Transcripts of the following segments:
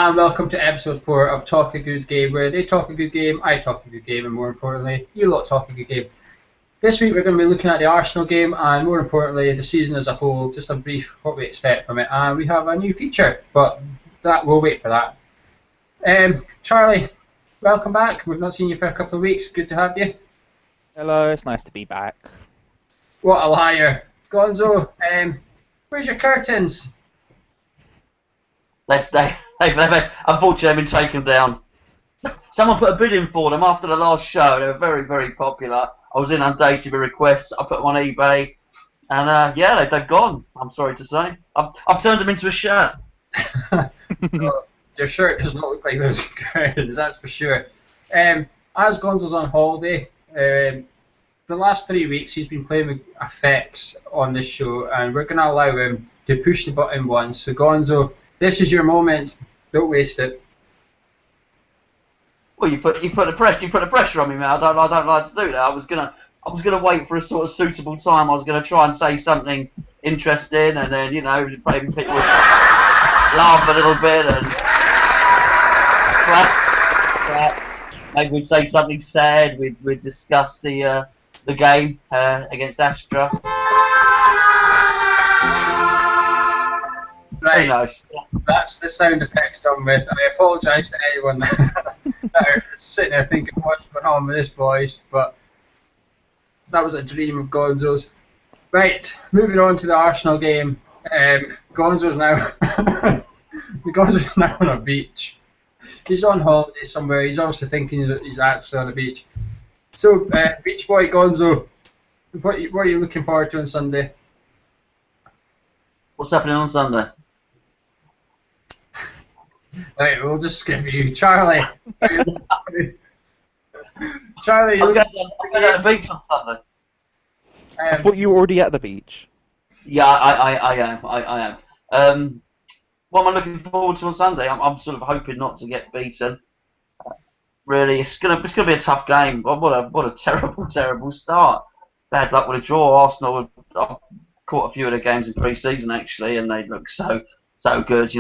and welcome to episode 4 of Talk a Good Game, where they talk a good game, I talk a good game, and more importantly, you lot talk a good game. This week we're going to be looking at the Arsenal game, and more importantly, the season as a whole, just a brief what we expect from it. And we have a new feature, but we'll wait for that. Charlie, welcome back. We've not seen you for a couple of weeks. Good to have you. Hello, it's nice to be back. What a liar. Gonzo, where's your curtains? Unfortunately, they've been taken down. Someone put a bid in for them after the last show. They were very, very popular. I was inundated with requests. I put them on eBay, and they've gone. I'm sorry to say. I've turned them into a shirt. Well, your shirt does not look like those curtains, that's for sure. As Gonzo's on holiday, the last 3 weeks he's been playing with effects on this show, and we're going to allow him to push the button once. So Gonzo, this is your moment. Don't waste it. Well, you put the pressure on me, man. I don't like to do that. I was gonna wait for a sort of suitable time. I was gonna try and say something interesting, and then maybe people would laugh a little bit, and maybe we'd say something sad. We'd discuss the game against Astra. Right, that's the sound effects done with. I apologise to anyone that are sitting there thinking what's going on with this voice, but that was a dream of Gonzo's. Right, moving on to the Arsenal game. Gonzo's now on a beach. He's on holiday somewhere. He's obviously thinking that he's actually on a beach. So, Beach Boy Gonzo, what are you looking forward to on Sunday? What's happening on Sunday? Right, we'll just skip you. Charlie. Charlie, I'm going to the beach on Sunday. I thought you were already at the beach. Yeah, I am. What am I looking forward to on Sunday? I'm sort of hoping not to get beaten. Really, it's gonna be a tough game. What a terrible start. Bad luck with a draw. Arsenal have caught a few of their games in pre-season actually, and they look so good.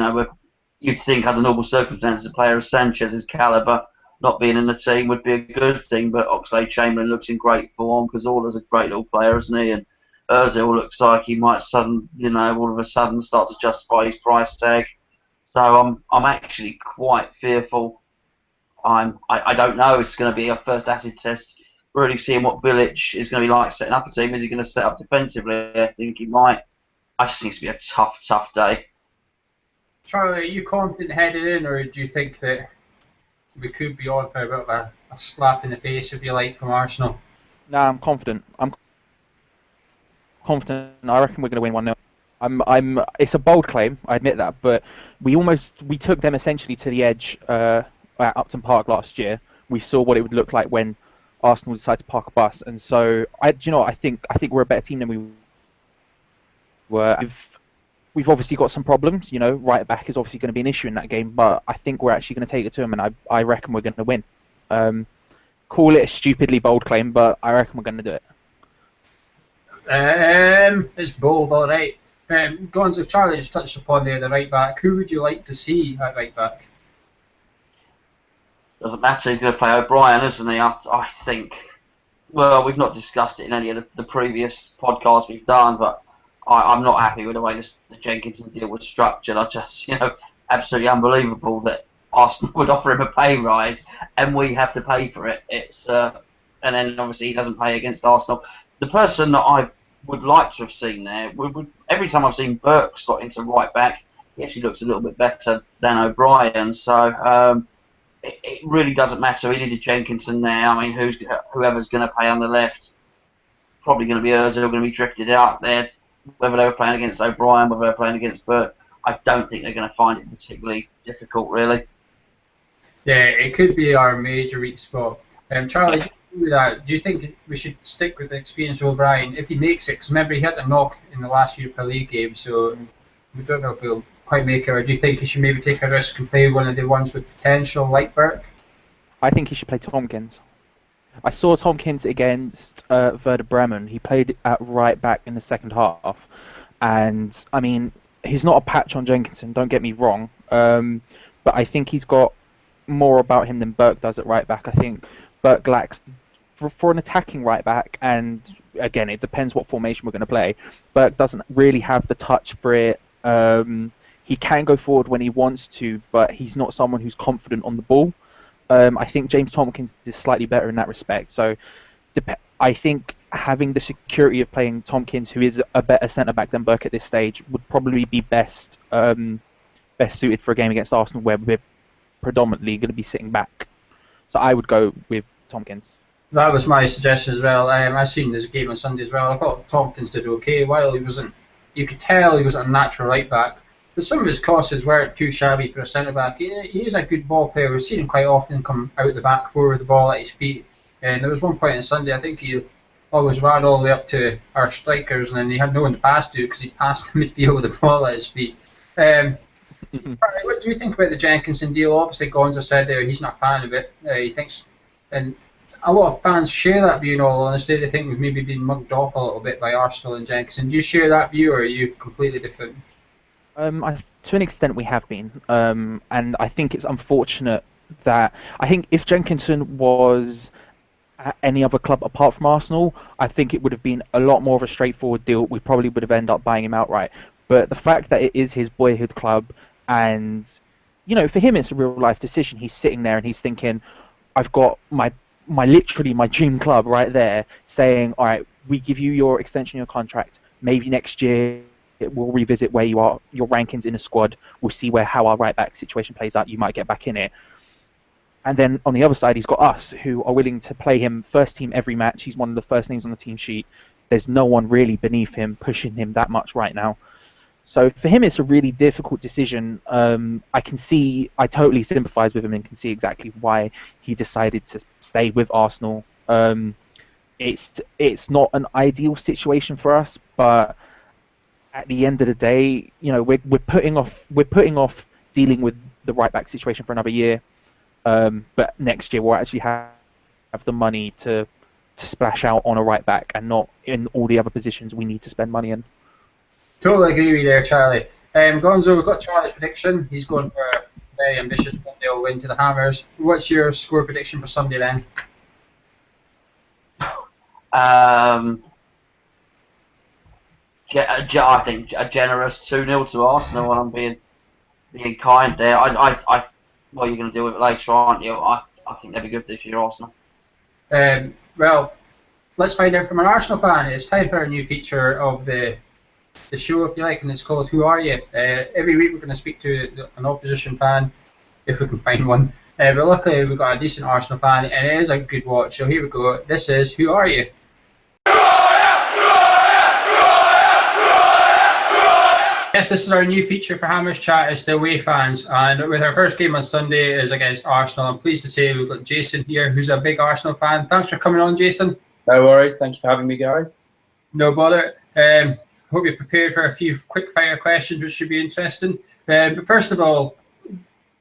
You'd think under normal circumstances a player of Sanchez's calibre not being in the team would be a good thing, but Oxlade-Chamberlain looks in great form. Cazorla's a great little player, isn't he? And Ozil looks like he might all of a sudden start to justify his price tag. So I'm actually quite fearful. I don't know. It's going to be our first acid test. Really seeing what Bilic is going to be like setting up a team. Is he going to set up defensively? I think he might. I just think it's going to be a tough day. Charlie, are you confident heading in, or do you think that we could be on for a bit of a slap in the face, if you like, from Arsenal? No, I'm confident. I reckon we're going to win 1-0. It's a bold claim, I admit that, but we took them essentially to the edge at Upton Park last year. We saw what it would look like when Arsenal decided to park a bus, and so I think we're a better team than we were. We've obviously got some problems. Right back is obviously going to be an issue in that game, but I think we're actually going to take it to them, and I reckon we're going to win. Call it a stupidly bold claim, but I reckon we're going to do it. It's bold, all right. Gonzo, Charlie just touched upon the right back. Who would you like to see at right back? Doesn't matter. He's going to play O'Brien, isn't he? I think. Well, we've not discussed it in any of the previous podcasts we've done, but I'm not happy with the way the Jenkinson deal was structured. I just, absolutely unbelievable that Arsenal would offer him a pay rise and we have to pay for it. And then obviously he doesn't pay against Arsenal. The person that I would like to have seen there, every time I've seen Burke slot into right back, he actually looks a little bit better than O'Brien. So it really doesn't matter. We needed Jenkinson there. I mean, whoever's going to play on the left, probably going to be Ozil, going to be drifted out there. Whether they were playing against O'Brien, whether they were playing against Burke, I don't think they're going to find it particularly difficult, really. Yeah, it could be our major weak spot. Charlie, do you think we should stick with the experience of O'Brien if he makes it? Because remember, he had a knock in the last Europa League game, so we don't know if he'll quite make it. Or do you think he should maybe take a risk and play one of the ones with potential, like Burke? I think he should play Tompkins. I saw Tompkins against Werder Bremen. He played at right back in the second half, and I mean, he's not a patch on Jenkinson. Don't get me wrong, but I think he's got more about him than Burke does at right back. I think Burke lacks for an attacking right back, and again, it depends what formation we're going to play. Burke doesn't really have the touch for it. He can go forward when he wants to, but he's not someone who's confident on the ball. I think James Tompkins is slightly better in that respect. So I think having the security of playing Tompkins, who is a better centre-back than Burke at this stage, would probably be best suited for a game against Arsenal where we're predominantly going to be sitting back. So I would go with Tompkins. That was my suggestion as well. I seen this game on Sunday as well. I thought Tompkins did okay. While he wasn't, you could tell he was a natural right back. But some of his crosses weren't too shabby for a centre back. He is a good ball player. We've seen him quite often come out the back four with the ball at his feet. And there was one point on Sunday, I think he always ran all the way up to our strikers, and then he had no one to pass to because he passed the midfield with the ball at his feet. What do you think about the Jenkinson deal? Obviously, Gonza said there he's not a fan of it. He thinks, and a lot of fans share that view in all honesty. They think we've maybe been mugged off a little bit by Arsenal and Jenkinson. Do you share that view, or are you completely different? To an extent, we have been, and I think it's unfortunate that I think if Jenkinson was at any other club apart from Arsenal, I think it would have been a lot more of a straightforward deal. We probably would have ended up buying him outright. But the fact that it is his boyhood club, and for him it's a real life decision. He's sitting there and he's thinking, I've got my literally my dream club right there, saying, all right, we give you your extension of your contract. Maybe next year we'll revisit where you are, your rankings in the squad. We'll see how our right back situation plays out. You might get back in it. And then on the other side, he's got us, who are willing to play him first team every match. He's one of the first names on the team sheet. There's no one really beneath him pushing him that much right now. So for him, it's a really difficult decision. I totally sympathise with him and can see exactly why he decided to stay with Arsenal. It's not an ideal situation for us, but at the end of the day, we're putting off dealing with the right back situation for another year. But next year we'll actually have the money to splash out on a right back and not in all the other positions we need to spend money in. Totally agree with you there, Charlie. Gonzo, we've got Charlie's prediction. He's going for a very ambitious 1-0 win to the Hammers. What's your score prediction for Sunday then? I think a generous 2-0 to Arsenal, and I'm being kind there. Well, you're going to deal with it later, aren't you? I think they'll be good this year, Arsenal. Well, let's find out from an Arsenal fan. It's time for a new feature of the show, if you like, and it's called Who Are You? Every week we're going to speak to an opposition fan, if we can find one. But luckily we've got a decent Arsenal fan, and it is a good watch. So here we go. This is Who Are You? Yes, this is our new feature for Hammers Chat. It's the away fans, and with our first game on Sunday is against Arsenal. I'm pleased to say we've got Jason here, who's a big Arsenal fan. Thanks for coming on, Jason. No worries. Thank you for having me, guys. No bother. Hope you're prepared for a few quick fire questions, which should be interesting. But first of all,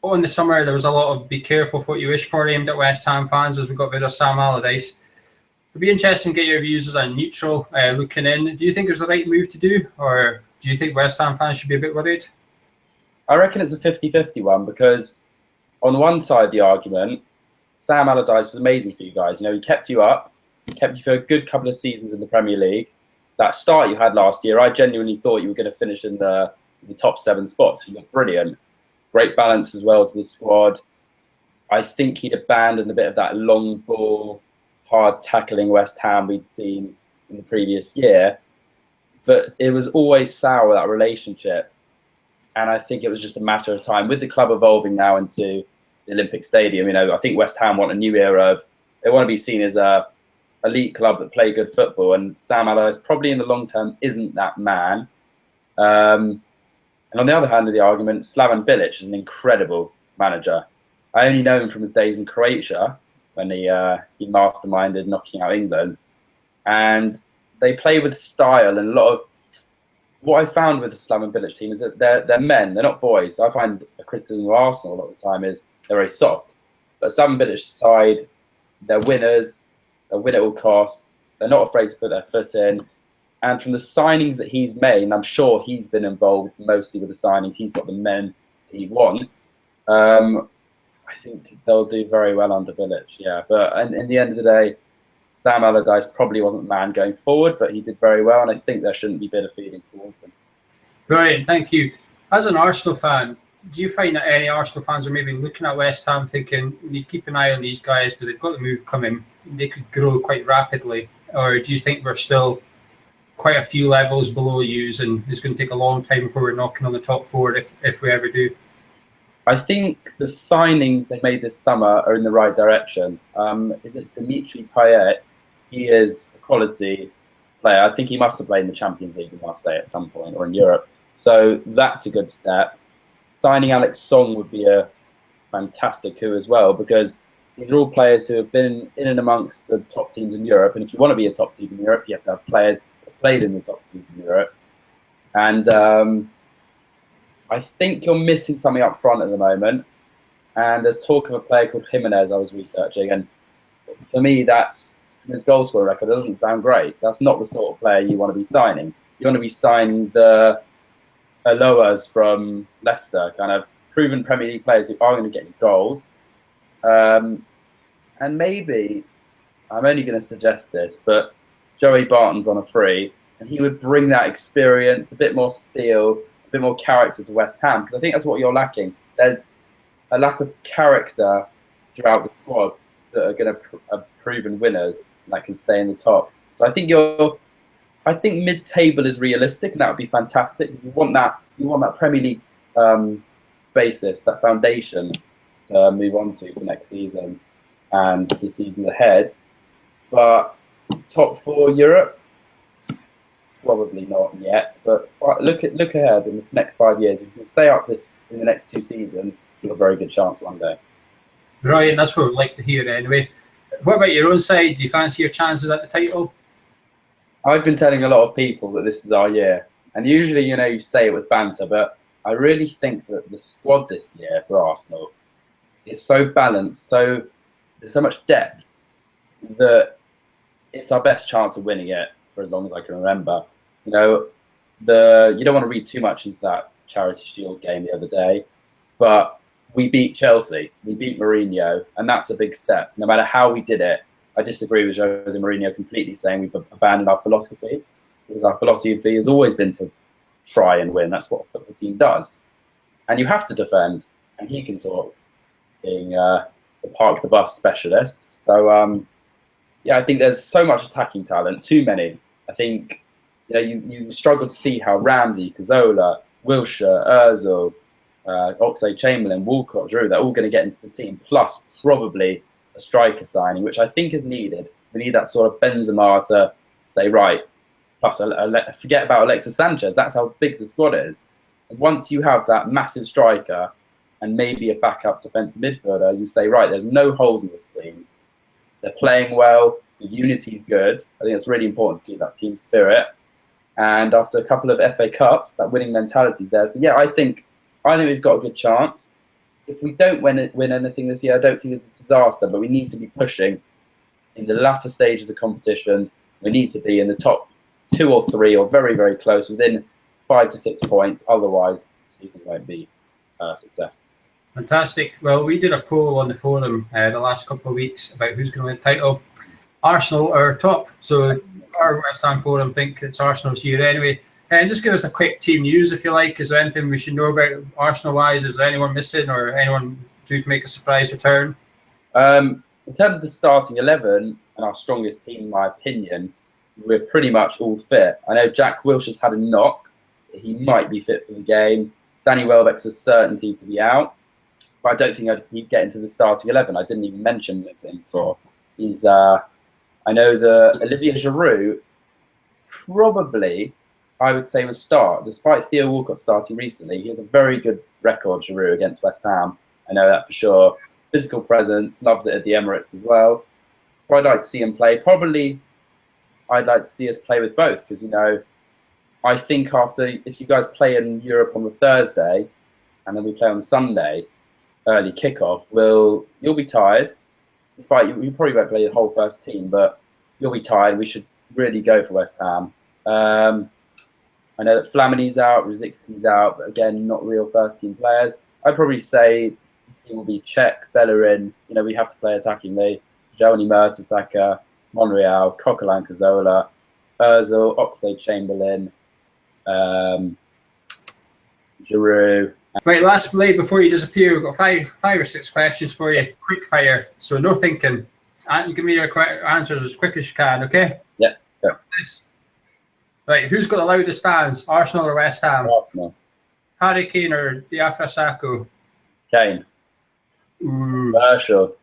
in the summer there was a lot of "be careful what you wish for" aimed at West Ham fans as we got rid of Sam Allardyce. It'd be interesting to get your views as a neutral looking in. Do you think it was the right move to do, or do you think West Ham fans should be a bit worried? I reckon it's a 50-50 one, because on one side of the argument, Sam Allardyce was amazing for you guys. He kept you up, kept you for a good couple of seasons in the Premier League. That start you had last year, I genuinely thought you were going to finish in the top 7 spots. You looked brilliant. Great balance as well to the squad. I think he'd abandoned a bit of that long ball, hard tackling West Ham we'd seen in the previous year. But it was always sour, that relationship. And I think it was just a matter of time. With the club evolving now into the Olympic Stadium, I think West Ham want a new era of, they want to be seen as a elite club that play good football, and Sam Allardyce probably in the long term isn't that man. And on the other hand of the argument, Slaven Bilic is an incredible manager. I only know him from his days in Croatia when he masterminded knocking out England, and they play with style. And a lot of what I found with the Slaven Bilic team is that they're men, they're not boys. I find a criticism of Arsenal a lot of the time is they're very soft, but Slaven Bilic's side, they're winners. They'll win at all costs. They're not afraid to put their foot in. And from the signings that he's made, and I'm sure he's been involved mostly with the signings, he's got the men that he wants. I think they'll do very well under Bilic, yeah. But in the end of the day, Sam Allardyce probably wasn't man going forward, but he did very well, and I think there shouldn't be bitter feelings towards him. Brilliant, thank you. As an Arsenal fan, do you find that any Arsenal fans are maybe looking at West Ham thinking, we need to keep an eye on these guys because they've got the move coming, they could grow quite rapidly? Or do you think we're still quite a few levels below yous and it's going to take a long time before we're knocking on the top four if we ever do? I think the signings they made this summer are in the right direction. Is it Dimitri Payet? He is a quality player. I think he must have played in the Champions League in Marseille at some point or in Europe. So that's a good step. Signing Alex Song would be a fantastic coup as well, because these are all players who have been in and amongst the top teams in Europe. And if you want to be a top team in Europe, you have to have players that played in the top teams in Europe. And I think you're missing something up front at the moment. And there's talk of a player called Jimenez I was researching. And for me, that's, from his goal scoring record, doesn't sound great. That's not the sort of player you want to be signing. You want to be signing the Aloas from Leicester, kind of proven Premier League players who are going to get you goals. And maybe, I'm only going to suggest this, but Joey Barton's on a free, and he would bring that experience, a bit more steel, a bit more character to West Ham, because I think that's what you're lacking. There's a lack of character throughout the squad that are going to proven winners that can stay in the top. So I think mid-table is realistic, and that would be fantastic because you want that Premier League basis, that foundation to move on to for next season and the season ahead. But top four Europe, probably not yet. But look ahead in the next 5 years. If you can stay up this in the next 2 seasons, you've got a very good chance one day. Brilliant, that's what we'd like to hear anyway. What about your own side? Do you fancy your chances at the title? I've been telling a lot of people that this is our year. And usually, you say it with banter, but I really think that the squad this year for Arsenal is so balanced, there's so much depth that it's our best chance of winning it for as long as I can remember. You don't want to read too much into that Charity Shield game the other day, but we beat Chelsea, we beat Mourinho, and that's a big step. No matter how we did it, I disagree with Jose Mourinho completely, saying we've abandoned our philosophy, because our philosophy has always been to try and win. That's what a football team does. And you have to defend, and he can talk, being the park the bus specialist. So, yeah, I think there's so much attacking talent, too many. I think you struggle to see how Ramsey, Cazorla, Wilshere, Ozil, Oxlade-Chamberlain, Walcott, Giroud, they're all going to get into the team, plus probably a striker signing, which I think is needed. We need that sort of Benzema to say, right, plus forget about Alexis Sanchez. That's how big the squad is. And once you have that massive striker and maybe a backup defensive midfielder, you say, right, there's no holes in this team. They're playing well. The unity's good. I think it's really important to keep that team spirit. And after a couple of FA Cups, that winning mentality's there. So yeah, I think we've got a good chance. If we don't win anything this year, I don't think it's a disaster, but we need to be pushing in the latter stages of competitions. We need to be in the top 2 or 3 or very, very close, within 5 to 6 points. Otherwise, the season won't be a success. Fantastic. Well, we did a poll on the forum the last couple of weeks about who's going to win the title. Arsenal are top, so our West Ham forum think it's Arsenal's year anyway. And just give us a quick team news, if you like. Is there anything we should know about Arsenal-wise? Is there anyone missing or anyone due to make a surprise return? In terms of the starting 11 and our strongest team, in my opinion, we're pretty much all fit. I know Jack Wilshere's had a knock. He might be fit for the game. Danny Welbeck's a certainty to be out. But I don't think he'd get into the starting 11. I didn't even mention him before. I know that Olivier Giroud probably, I would say, would start. Despite Theo Walcott starting recently, he has a very good record, Giroud, against West Ham. I know that for sure. Physical presence, loves it at the Emirates as well. So I'd like to see him play. Probably I'd like to see us play with both, because, I think if you guys play in Europe on the Thursday and then we play on Sunday, early kickoff, you'll be tired. Despite you probably won't play the whole first team, but you'll be tired. We should really go for West Ham. I know that Flamini's out, Rosick's out, but again, not real first team players. I'd probably say team will be Czech, Bellerin. You know, we have to play attacking. Joni Mertesacker, Monreal, Coquelin, Cazorla, Ozil, Oxlade-Chamberlain, Giroud. Right, last play before you disappear. We've got five or six questions for you. Quick fire, so no thinking. And give me your answers as quick as you can, okay? Yeah. Right, who's got the loudest fans? Arsenal or West Ham? Arsenal. Harry Kane or Diafra Sakho? Kane. Ooh. Marshall.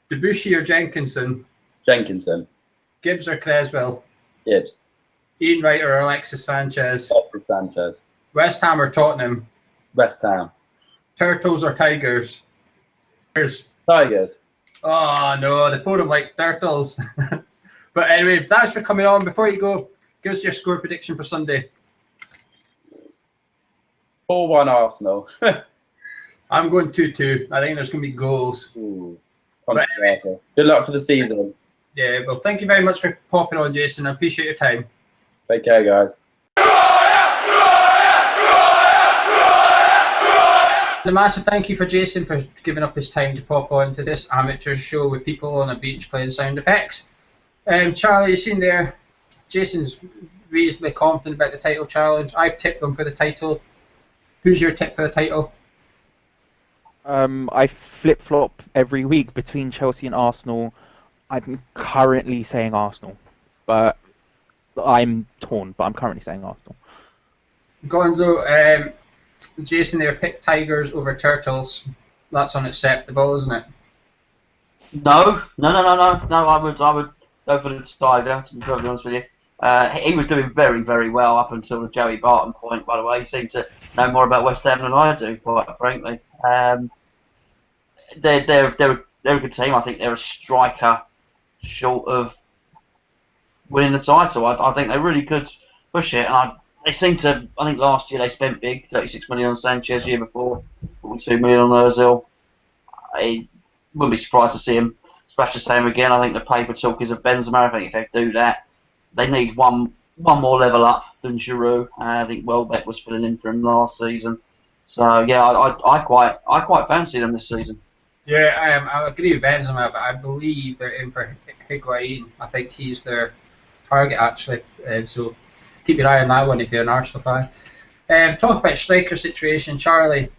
Debussy or Jenkinson? Jenkinson. Gibbs or Creswell? Gibbs. Ian Wright or Alexis Sanchez? Alexis Sanchez. West Ham or Tottenham? West Ham. Turtles or Tigers? Tigers. Oh no, they put them like turtles. But anyway, thanks for coming on. Before you go, give us your score prediction for Sunday. 4-1 Arsenal. I'm going 2-2. I think there's going to be goals. Ooh, controversial. Good luck for the season. Yeah, well, thank you very much for popping on, Jason. I appreciate your time. Take care, guys. And a massive thank you for Jason for giving up his time to pop on to this amateur show with people on a beach playing sound effects. Charlie, you seen there, Jason's reasonably confident about the title challenge. I've tipped him for the title. Who's your tip for the title? I flip-flop every week between Chelsea and Arsenal. I'm currently saying Arsenal, but I'm torn, but I'm currently saying Arsenal. Gonzo, Jason there picked Tigers over Turtles. That's unacceptable, isn't it? No. I would go for the Tiger, to be perfectly honest with you. He was doing very, very well up until the Joey Barton point, by the way. He seemed to know more about West Ham than I do, quite frankly. They're a good team. I think they're a striker short of winning the title. I think they really could push it. And they seem to, I think last year they spent big, 36 million on Sanchez, year before, 42 million on Ozil. I wouldn't be surprised to see him smash the same again. I think the paper talk is of Benzema. I think if they do that, they need one more level up than Giroud. I think Welbeck was filling in for him last season. So yeah, I quite fancy them this season. Yeah, I agree with Benzema, but I believe they're in for Higuain. I think he's their target actually. So keep your eye on that one if you're an Arsenal fan. Talk about striker situation, Charlie.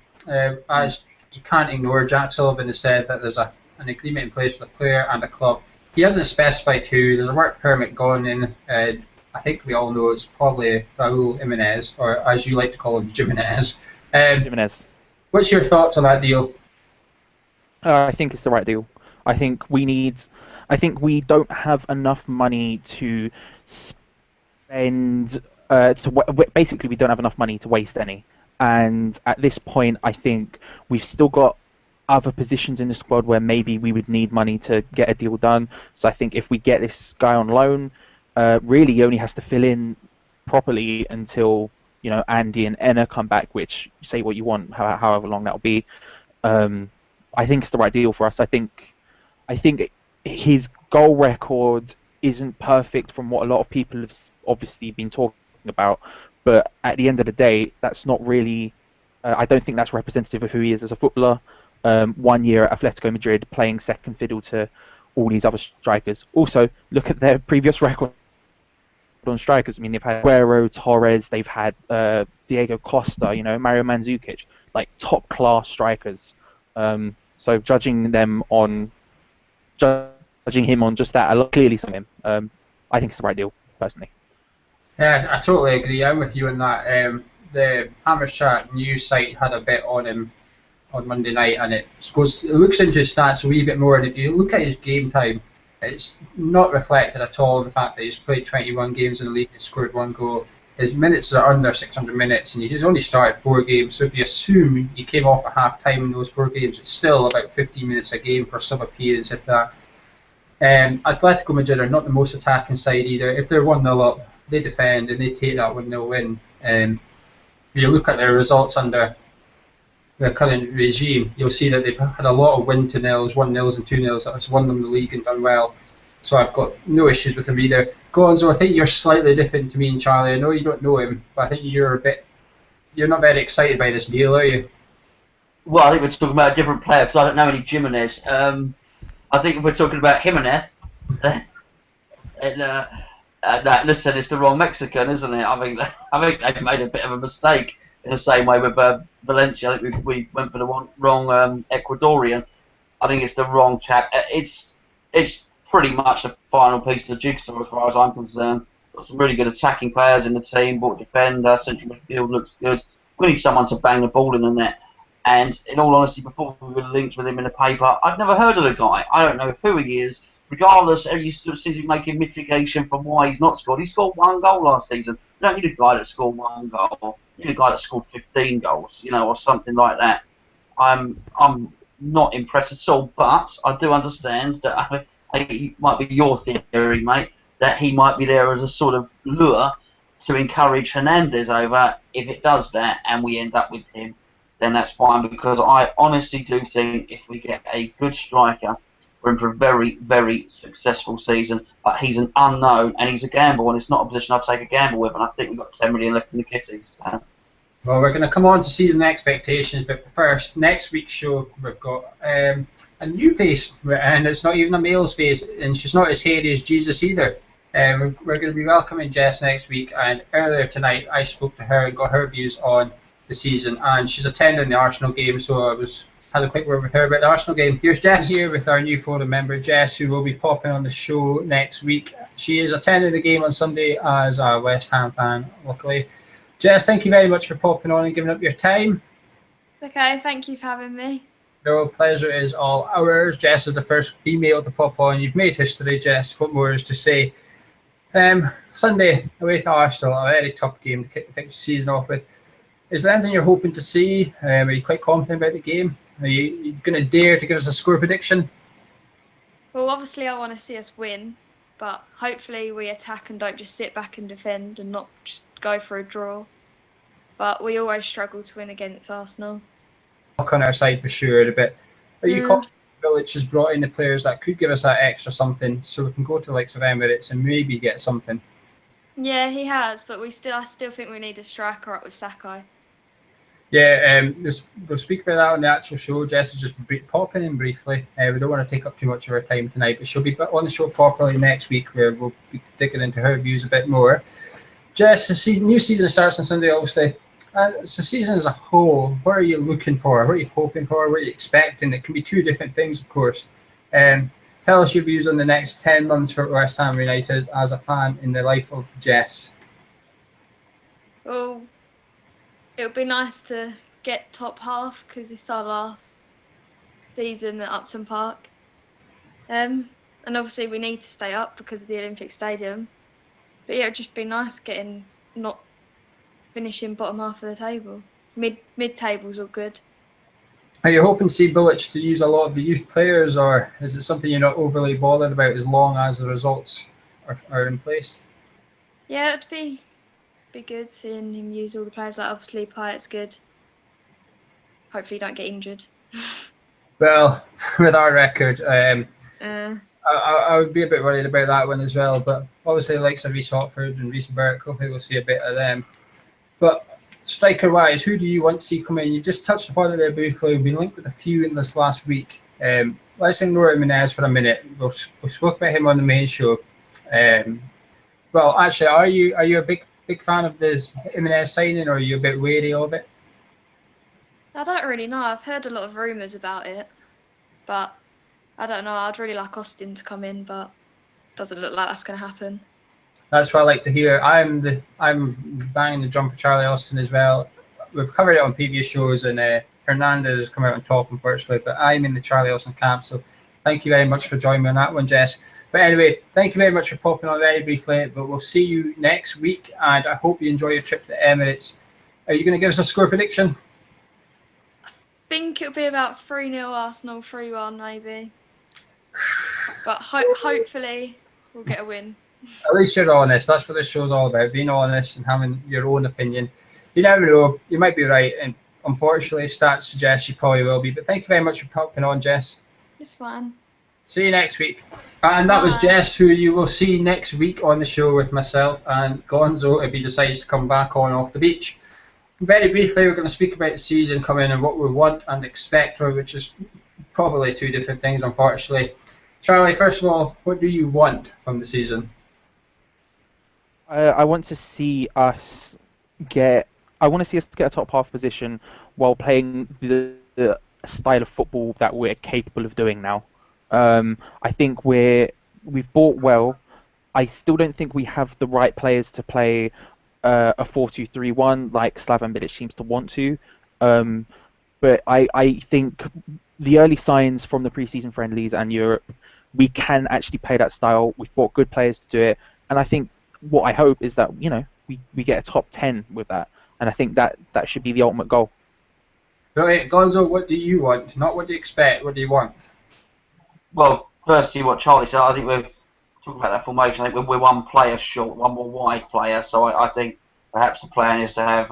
As you can't ignore, Jack Sullivan has said that there's an agreement in place with the player and the club. He hasn't specified who. There's a work permit gone in. I think we all know it's probably Raul Jimenez, or as you like to call him, Jimenez. Jimenez. What's your thoughts on that deal? I think it's the right deal. I think we don't have enough money to spend. Basically, we don't have enough money to waste any. And at this point, I think we've still got other positions in the squad where maybe we would need money to get a deal done. So I think if we get this guy on loan, really he only has to fill in properly until Andy and Enna come back. Which, say what you want, however long that'll be. I think it's the right deal for us. I think his goal record isn't perfect from what a lot of people have obviously been talking about, but at the end of the day, that's not really. I don't think that's representative of who he is as a footballer. 1 year at Atletico Madrid, playing second fiddle to all these other strikers. Also, look at their previous record on strikers. I mean, they've had Aguero, Torres, they've had Diego Costa, Mario Mandzukic, like top class strikers. So judging him on just that, clearly some him. I think it's the right deal, personally. Yeah, I totally agree. I'm with you on that. The Hammers Chat news site had a bit on him on Monday night, and it looks into his stats a wee bit more. And if you look at his game time, it's not reflected at all in the fact that he's played 21 games in the league and scored 1 goal. His minutes are under 600 minutes, and he's only started 4 games. So if you assume he came off at half time in those 4 games, it's still about 15 minutes a game for sub appearance, if that. Atletico Madrid are not the most attacking side either. If they're 1-0 up, they defend and they take that 1-0 win. If you look at their results under the current regime, you'll see that they've had a lot of 1-0s and 2-0s. That's won them the league and done well. So I've got no issues with him either. Gonzo, I think you're slightly different to me and Charlie. I know you don't know him, but I think you're not very excited by this deal, are you? Well, I think we're talking about a different player because I don't know any Jimenez. I think if we're talking about Jimenez, and, listen, it's the wrong Mexican, isn't it? I think they've made a bit of a mistake in the same way with Valencia. I think we went for the wrong Ecuadorian. I think it's the wrong chap. It's pretty much the final piece of the jigsaw as far as I'm concerned. Got some really good attacking players in the team. Bought defender, central midfield looks good. We need someone to bang the ball in the net. And in all honesty, before we were linked with him in the paper, I'd never heard of the guy. I don't know who he is. Regardless, you still seem to be making mitigation from why he's not scored. He scored 1 goal last season. You don't need a guy that scored 1 goal. You need a guy that scored 15 goals, or something like that. I'm not impressed at all, but I do understand that it might be your theory, mate, that he might be there as a sort of lure to encourage Hernandez over. If it does that and we end up with him, then that's fine, because I honestly do think if we get a good striker, we're in for a very, very successful season. But he's an unknown and he's a gamble, and it's not a position I'd take a gamble with, and I think we've got 10 million left in the kitties. Well, we're going to come on to season expectations, but first, next week's show, we've got a new face, and it's not even a male's face, and she's not as hairy as Jesus either. We're going to be welcoming Jess next week, and earlier tonight I spoke to her and got her views on the season, and she's attending the Arsenal game, so I had a quick word with her about the Arsenal game. Here's Jess. Here with our new forum member, Jess, who will be popping on the show next week. She is attending the game on Sunday as a West Ham fan, luckily. Jess, thank you very much for popping on and giving up your time. Okay, thank you for having me. No, pleasure is all ours. Jess is the first female to pop on. You've made history, Jess. What more is to say? Sunday, away to Arsenal, a very tough game to kick the season off with. Is there anything you're hoping to see? Are you quite confident about the game? Are you going to dare to give us a score prediction? Well, obviously I want to see us win, but hopefully we attack and don't just sit back and defend and not just go for a draw. But we always struggle to win against Arsenal. On our side for sure a bit. Are you confident Bilic has brought in the players that could give us that extra something so we can go to the likes of Emirates and maybe get something? Yeah, he has, but I still think we need a striker up with Sakai. Yeah, we'll speak about that on the actual show. Jess is just popping in briefly. We don't want to take up too much of her time tonight, but she'll be on the show properly next week, where we'll be digging into her views a bit more. Jess, the new season starts on Sunday, obviously. It's the season as a whole. What are you looking for? What are you hoping for? What are you expecting? It can be two different things, of course. Tell us your views on the next 10 months for West Ham United as a fan in the life of Jess. Well, it would be nice to get top half because it's our last season at Upton Park. And obviously we need to stay up because of the Olympic Stadium. But yeah, it would just be nice not finishing bottom half of the table. Mid-table's all good. Are you hoping to see Bilic to use a lot of the youth players, or is it something you're not overly bothered about as long as the results are in place? Yeah, it'd be good seeing him use all the players. Like obviously Pyatt's good. Hopefully, don't get injured. Well, with our record, I would be a bit worried about that one as well. But obviously, the likes of Reece Hotford and Reece Burke, hopefully we'll see a bit of them. But striker-wise, who do you want to see come in? You've just touched upon it there briefly. We've been linked with a few in this last week. Let's ignore Jimenez for a minute. We spoke about him on the main show. Well, actually, are you a big fan of this Jimenez signing, or are you a bit wary of it? I don't really know. I've heard a lot of rumours about it, but I don't know. I'd really like Austin to come in, but it doesn't look like that's going to happen. That's what I like to hear. I'm banging the drum for Charlie Austin as well. We've covered it on previous shows, and Hernandez has come out on top, unfortunately, but I'm in the Charlie Austin camp, so thank you very much for joining me on that one, Jess. But anyway, thank you very much for popping on very briefly, but we'll see you next week, and I hope you enjoy your trip to the Emirates. Are you going to give us a score prediction? I think it'll be about 3-0 Arsenal, 3-1 maybe. But hopefully we'll get a win. At least you're honest. That's what this show's all about, being honest and having your own opinion. You never know. You might be right, and unfortunately, stats suggest you probably will be. But thank you very much for popping on, Jess. It's fine. See you next week. And that was Jess, who you will see next week on the show with myself and Gonzo if he decides to come back on off the beach. very briefly, we're going to speak about the season coming and what we want and expect from it, which is probably two different things, unfortunately. Charlie, first of all, what do you want from the season? I want to see us get. I want to see us get a top half position while playing the style of football that we're capable of doing now. I think we've bought well. I still don't think we have the right players to play a 4-2-3-1 like Slaven Bilic seems to want to. But I think the early signs from the preseason friendlies and Europe, we can actually play that style. We've bought good players to do it, and I think what I hope is that we get a top 10 with that, and I think that should be the ultimate goal. Brilliant. Gonzo, what do you want? Not what do you expect, what do you want? Well, firstly, what Charlie said, I think we're talking about that formation. I think we're one player short, one more wide player. So I think perhaps the plan is to have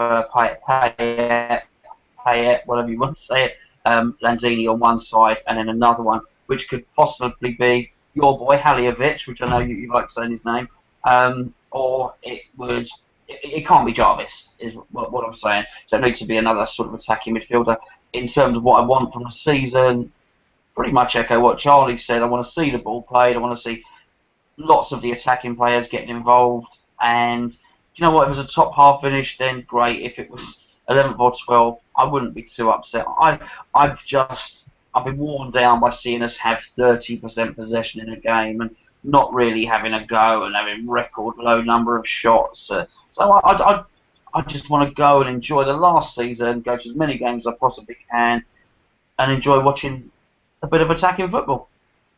Payet, whatever you want to say it, Lanzini on one side, and then another one, which could possibly be your boy Haliovic, which I know you like saying his name, or it can't be Jarvis, is what I'm saying. So it needs to be another sort of attacking midfielder. In terms of what I want from the season, pretty much echo what Charlie said. I want to see the ball played. I want to see lots of the attacking players getting involved. And you know what? If it was a top half finish, then great. If it was 11th or 12th, I wouldn't be too upset. I've been worn down by seeing us have 30% possession in a game and not really having a go and having record low number of shots. So I just want to go and enjoy the last season, go to as many games as I possibly can, and enjoy watching a bit of attacking football.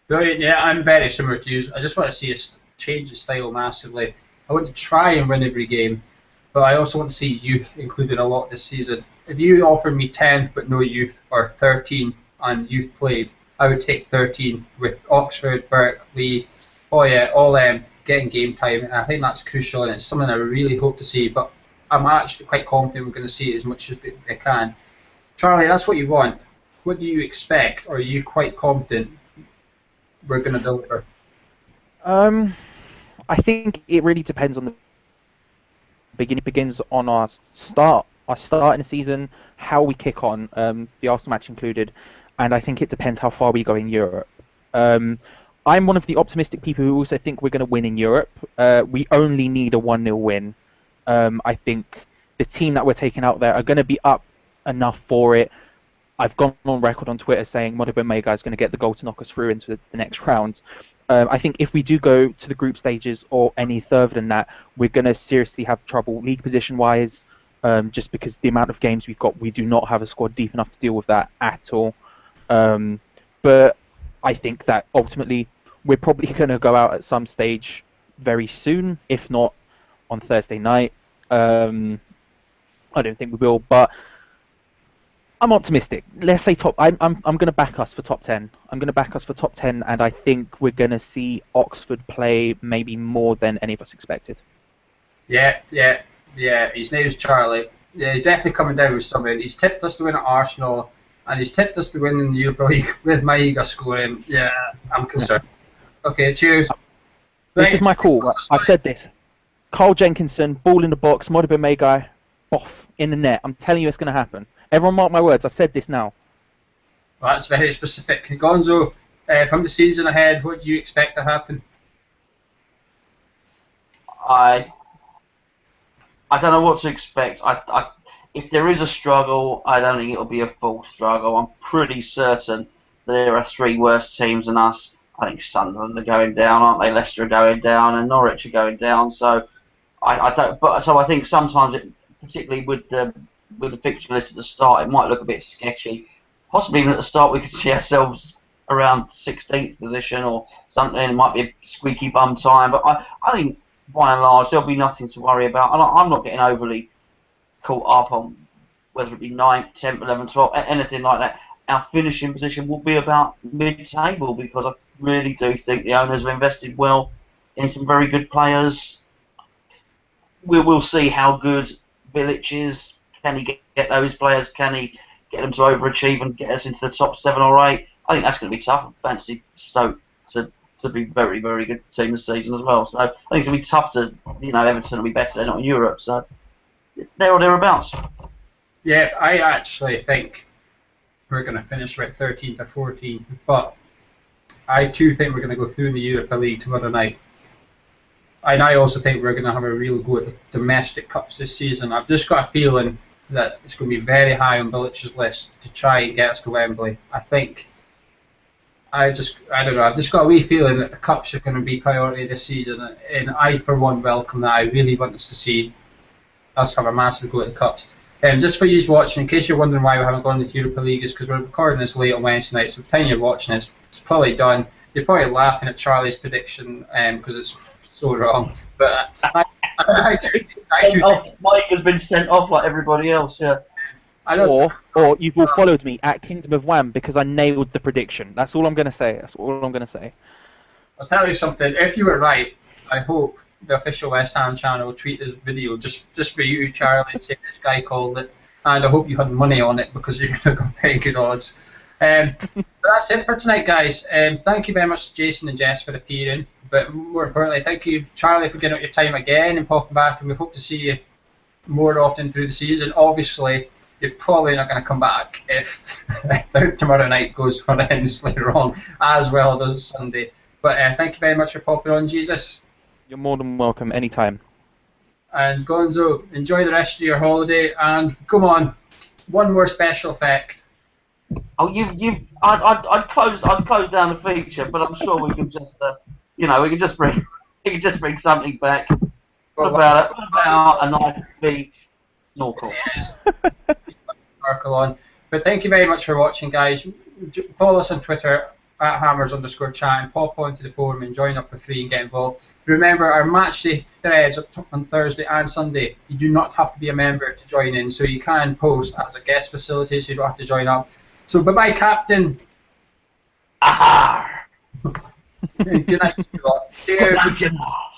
Brilliant. Yeah, I'm very similar to you. I just want to see us change the style massively. I want to try and win every game, but I also want to see youth included a lot this season. If you offered me 10th but no youth, or 13th and youth played, I would take 13th with Oxford, Burke, Lee, Hoya, all them getting game time. And I think that's crucial, and it's something I really hope to see. But I'm actually quite confident we're going to see it as much as they can. Charlie, that's what you want. What do you expect, or are you quite confident we're going to deliver? I think it really depends on the beginning. It begins on our start in the season, how we kick on, the Arsenal match included, and I think it depends how far we go in Europe. I'm one of the optimistic people who also think we're going to win in Europe. We only need a 1-0 win. I think the team that we're taking out there are going to be up enough for it. I've gone on record on Twitter saying Modibo Mega is going to get the goal to knock us through into the next round. I think if we do go to the group stages or any further than that, we're going to seriously have trouble league position-wise, just because the amount of games we've got, we do not have a squad deep enough to deal with that at all. But I think that ultimately we're probably going to go out at some stage very soon, if not on Thursday night. I don't think we will, but I'm optimistic. Let's say top. I'm going to back us for top 10. I'm going to back us for top 10, and I think we're going to see Oxford play maybe more than any of us expected. Yeah. His name's Charlie. Yeah, he's definitely coming down with something. He's tipped us to win at Arsenal, and he's tipped us to win in the Europa League with Maiga scoring. Yeah, I'm concerned. Okay, cheers. This is my call. I've said this. Carl Jenkinson, ball in the box, Modibo Mega, boff, in the net. I'm telling you it's going to happen. Everyone mark my words. I said this now. Well, that's very specific. Gonzo, from the season ahead, what do you expect to happen? I don't know what to expect. If there is a struggle, I don't think it'll be a full struggle. I'm pretty certain there are three worse teams than us. I think Sunderland are going down, aren't they? Leicester are going down, and Norwich are going down. So I don't. But so I think sometimes, particularly with the fixture list at the start, it might look a bit sketchy. Possibly even at the start, we could see ourselves around 16th position or something. It might be a squeaky bum time, but I think by and large there'll be nothing to worry about. I'm not getting overly caught up on whether it be 9th, 10th, 11th, 12th, anything like that. Our finishing position will be about mid-table, because I really do think the owners have invested well in some very good players. We'll see how good Bilic is. Can he get those players? Can he get them to overachieve and get us into the top 7 or 8? I think that's going to be tough. I fancy Stoke to be very, very good team this season as well. So I think it's going to be tough to, Everton will be better. They're not in Europe, so there or thereabouts. Yeah, I actually think we're going to finish about 13th or 14th, but I too think we're going to go through in the Europa League tomorrow night. And I also think we're going to have a real go at the domestic cups this season. I've just got a feeling that it's going to be very high on Bilic's list to try and get us to Wembley. I don't know, I've just got a wee feeling that the cups are going to be priority this season, and I, for one, welcome that. I really want us to see us have a massive go at the cups. Just for you watching, in case you're wondering why we haven't gone to the Europa League, is because we're recording this late on Wednesday night, so by the time you're watching it, it's probably done. You're probably laughing at Charlie's prediction because it's so wrong. But Mike has been sent off like everybody else, yeah. Or you've all followed me at Kingdom of Wham because I nailed the prediction. That's all I'm going to say. I'll tell you something. If you were right, I hope the official West Ham channel will tweet this video just for you, Charlie, and say this guy called it. And I hope you had money on it because you're going to go very good odds. But that's it for tonight, guys. Thank you very much to Jason and Jess for appearing. But more importantly, thank you, Charlie, for getting out your time again and popping back. And we hope to see you more often through the season. Obviously, you're probably not going to come back if tomorrow night goes horrendously wrong, as well as Sunday. But thank you very much for popping on, Jesus. You're more than welcome anytime. And Gonzo, enjoy the rest of your holiday. And come on, one more special effect. Oh, I'd close down the feature, but I'm sure we can just, we can just bring something back. What about a nice beach snorkel? Yes. Sparkle on. But thank you very much for watching, guys. Follow us on Twitter at Hammers_chat and pop onto the forum and join up for free and get involved. Remember, our matchday threads on Thursday and Sunday, you do not have to be a member to join in, so you can post as a guest facility, so you don't have to join up. So bye-bye, Captain. Aha! Good night, Cheers. Good night.